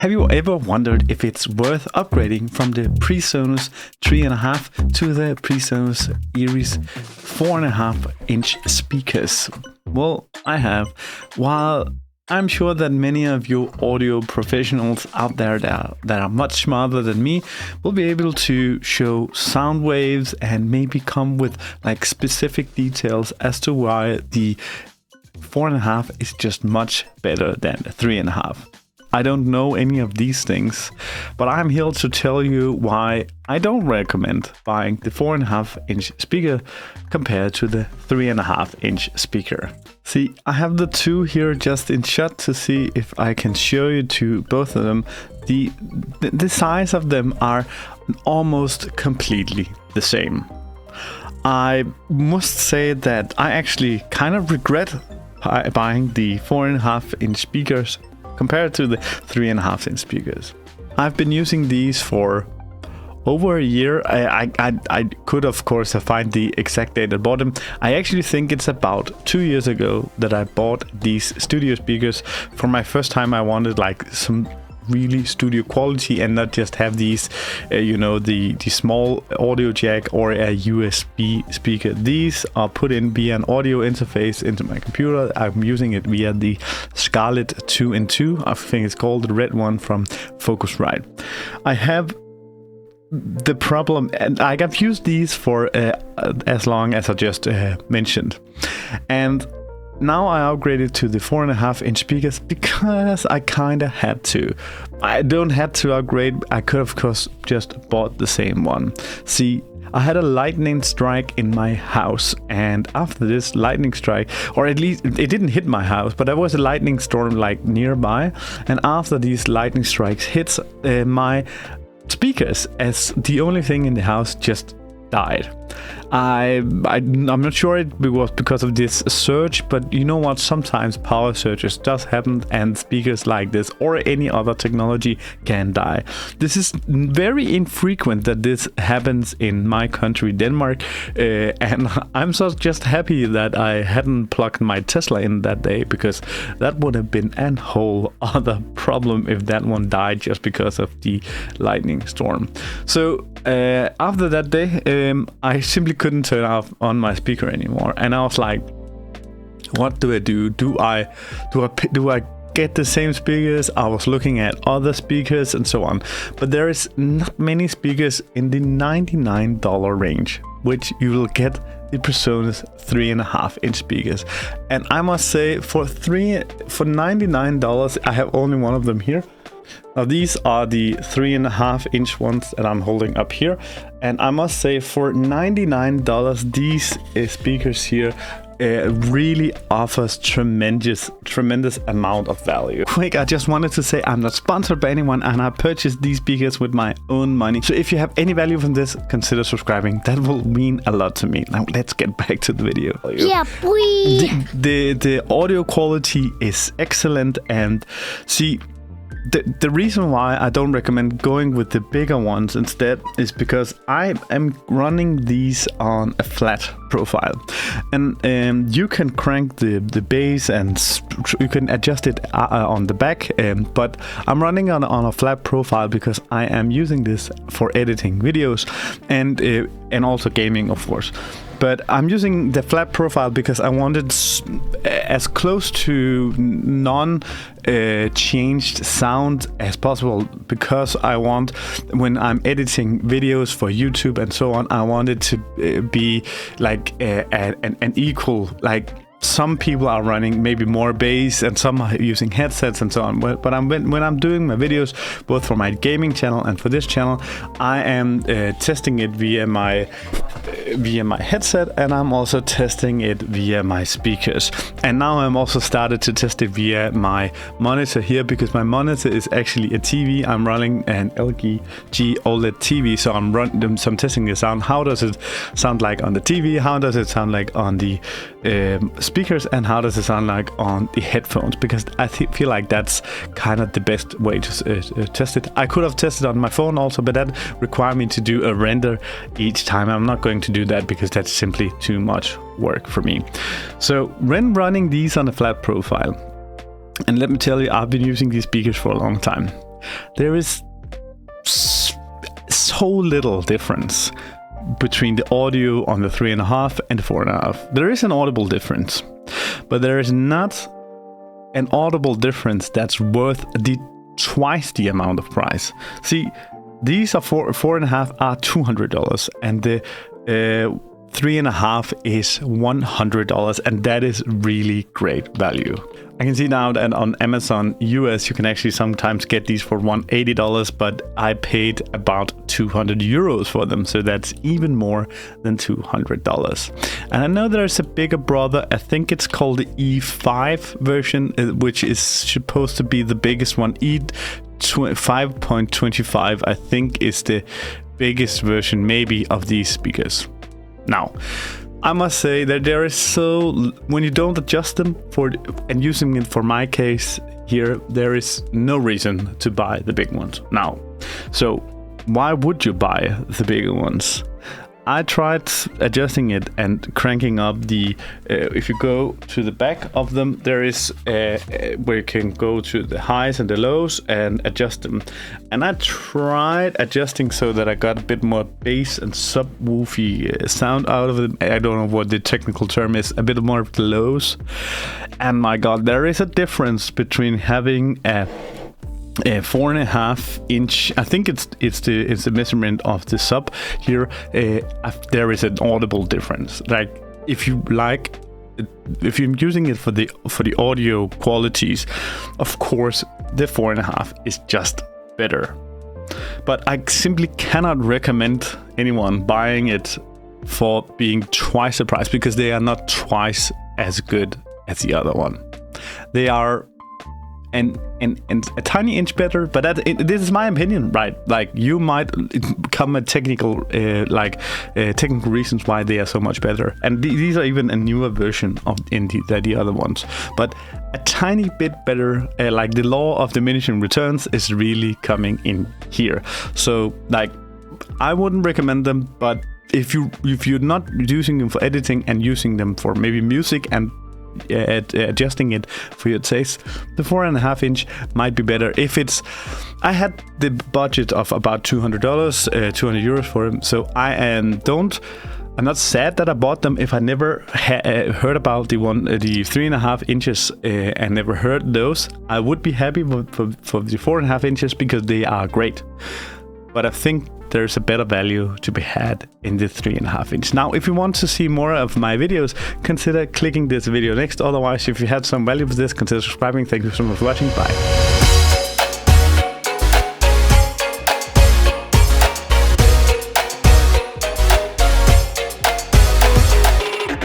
Have you ever wondered if it's worth upgrading from the Presonus 3.5 to the Presonus Eris 4.5 inch speakers? Well, I have. While I'm sure that many of you audio professionals out there that are much smarter than me will be able to show sound waves and maybe come with like specific details as to why the 4.5 is just much better than the 3.5. I don't know any of these things, but I'm here to tell you why I don't recommend buying the 4.5 inch speaker compared to the 3.5 inch speaker. See, I have the two here just in shot to see if I can show you to both of them. The size of them are almost completely the same. I must say that I actually kind of regret buying the 4.5 inch speakers compared to the 3.5 inch speakers. I've been using these for over a year. I could of course find the exact date I bought them. I actually think it's about 2 years ago that I bought these studio speakers. For my first time I wanted like some really studio quality and not just have these the small audio jack or a USB speaker. These are put in via an audio interface into my computer. I'm using it via the Scarlett 2-in-2, I think it's called, the red one from Focusrite. I have the problem, and I've used these for as long as I just mentioned, and now I upgraded to the 4.5 inch speakers because I kinda had to. I don't have to upgrade. I could of course just bought the same one. See, I had a lightning strike in my house, and after this lightning strike, or at least it didn't hit my house, but there was a lightning storm like nearby, and after these lightning strikes hits, my speakers as the only thing in the house just died. I'm not sure it was because of this surge, but you know what, sometimes power surges does happen and speakers like this or any other technology can die. This is very infrequent that this happens in my country, Denmark, and I'm so just happy that I hadn't plugged my Tesla in that day, because that would have been a whole other problem if that one died just because of the lightning storm. So after that day, I simply couldn't turn on my speaker anymore, and I was like, what do I do? Do I get the same speakers? I was looking at other speakers and so on, but there is not many speakers in the $99 range, which you will get the Presonus 3.5 inch speakers. And I must say, for $99, I have only one of them here. Now these are the 3.5 inch ones that I'm holding up here, and I must say for $99 these speakers here really offers tremendous amount of value. Quick, I just wanted to say I'm not sponsored by anyone, and I purchased these speakers with my own money. So if you have any value from this, consider subscribing. That will mean a lot to me. Now let's get back to the video. Yeah, boy. The audio quality is excellent, and see, the reason why I don't recommend going with the bigger ones instead is because I am running these on a flat profile, and you can crank the bass and you can adjust it on the back, but I'm running on a flat profile because I am using this for editing videos and also gaming, of course. But I'm using the flat profile because I wanted as close to non-changed sound as possible, because I want, when I'm editing videos for YouTube and so on, I want it to be like an equal, like some people are running maybe more bass and some are using headsets and so on. But when I'm doing my videos, both for my gaming channel and for this channel, I am testing it via my headset, and I'm also testing it via my speakers. And now I'm also started to test it via my monitor here, because my monitor is actually a TV. I'm running an LG OLED TV, so I'm testing the sound. How does it sound like on the TV? How does it sound like on the speakers, and how does it sound like on the headphones? Because I feel like that's kind of the best way to test it. I could have tested on my phone also, but that required me to do a render each time. I'm not going to do that because that's simply too much work for me. So when running these on a flat profile, and let me tell you, I've been using these speakers for a long time. there is so little difference between the audio on the 3.5 and the 4.5. There is an audible difference, but there is not an audible difference that's worth twice the amount of price. See, these are 4.5 are $200, and the 3.5 is $100, and that is really great value. I can see now that on Amazon US you can actually sometimes get these for $180, but I paid about 200 euros for them, so that's even more than $200. And I know there's a bigger brother, I think it's called the E5 version, which is supposed to be the biggest one. E5.25 I think is the biggest version maybe of these speakers. Now, I must say that there is when you don't adjust them and using it for my case here, there is no reason to buy the big ones. Now, so why would you buy the bigger ones? I tried adjusting it and cranking up the, if you go to the back of them, there is where you can go to the highs and the lows and adjust them. And I tried adjusting so that I got a bit more bass and subwoofy sound out of them. I don't know what the technical term is, a bit more of the lows. And my God, there is a difference between having a 4.5 inch, I think it's the measurement of the sub here. There is an audible difference. Like if you're using it for the audio qualities, of course the 4.5 is just better. But I simply cannot recommend anyone buying it for being twice the price, because they are not twice as good as the other one. They are and a tiny inch better, but this is my opinion, right? Like, you might come at technical reasons why they are so much better, and these are even a newer version of the other ones, but a tiny bit better. Like, the law of diminishing returns is really coming in here. So, like, I wouldn't recommend them, but if you're not using them for editing and using them for maybe music and adjusting it for your taste, the 4.5 inch might be better. I had the budget of about $200, 200 euros for them, so I'm not sad that I bought them. If I never heard about the 3.5 inches and never heard those, I would be happy for the 4.5 inches because they are great. But I think there's a better value to be had in the 3.5 inch. Now, if you want to see more of my videos, consider clicking this video next. Otherwise, if you had some value for this, consider subscribing. Thank you so much for watching. Bye.